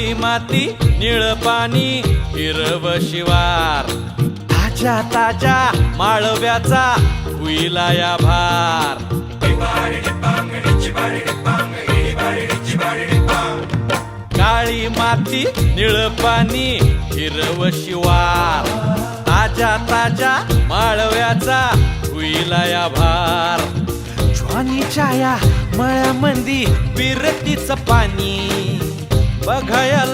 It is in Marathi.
काळी माती निळ पाणी हिरव शिवार ताज्या ताज्या माळव्याचा हुईला या भार काळी माती निळ पाणी हिरव शिवार ताज्या ताज्या माळव्याचा हुईला या भार ज्वानीच्या या मळ्यामंदी विरतीच पाणी बघायला